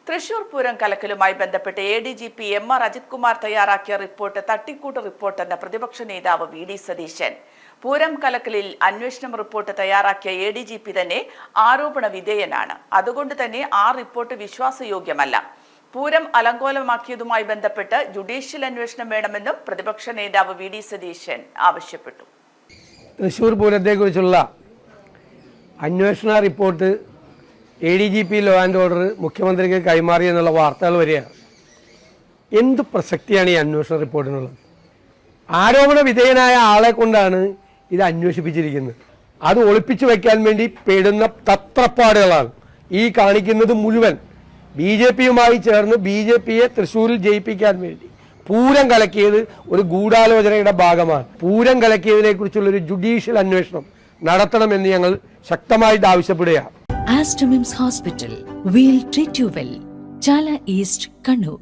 തൃശൂർ പൂരം കലക്കലുമായി ബന്ധപ്പെട്ട് ADGP MR Ajith Kumar തയ്യാറാക്കിയ report തട്ടിക്കൂട്ട് റിപ്പോർട്ടെന്ന് പ്രതിപക്ഷ നേതാവ് VD സതീശൻ. പൂരം കലക്കലിൽ അന്വേഷണം റിപ്പോർട്ട് തയ്യാറാക്കിയ ADGP തന്നെ ആരോപണ വിധേയനാണ്. അതുകൊണ്ട് തന്നെ ആ റിപ്പോർട്ട് വിശ്വാസയോഗ്യമല്ല. പൂരം അലങ്കോലമാക്കിയതുമായി ബന്ധപ്പെട്ട് ജുഡീഷ്യൽ അന്വേഷണം വേണമെന്നും പ്രതിപക്ഷ നേതാവ് VD സതീശൻ ആവശ്യപ്പെട്ടു. തൃശൂർ പൂരത്തെക്കുറിച്ചുള്ള അന്വേഷണ report ADGP law and order മുഖ്യമന്ത്രിക്ക് കൈമാറി എന്നുള്ള വാർത്തകൾ വരികയാണ്. എന്ത് പ്രസക്തിയാണ് ഈ അന്വേഷണ റിപ്പോർട്ടിനുള്ളത്? ആരോപണ വിധേയനായ ആളെ കൊണ്ടാണ് ഇത് അന്വേഷിപ്പിച്ചിരിക്കുന്നത്. അത് ഒളിപ്പിച്ചു വയ്ക്കാൻ വേണ്ടി പെടുന്ന തത്രപ്പാടുകളാണ് ഈ കാണിക്കുന്നത് മുഴുവൻ. BJPയുമായി ചേർന്ന് BJPയെ തൃശ്ശൂരിൽ ജയിപ്പിക്കാൻ വേണ്ടി പൂരം കലക്കിയത് ഒരു ഗൂഢാലോചനയുടെ ഭാഗമാണ്. പൂരം കലക്കിയതിനെ കുറിച്ചുള്ളൊരു ജുഡീഷ്യൽ അന്വേഷണം നടത്തണമെന്ന് ഞങ്ങൾ ശക്തമായിട്ട് ആവശ്യപ്പെടുകയാണ്. Aster MIMS Hospital. We'll treat you well. Chala East, Kannur.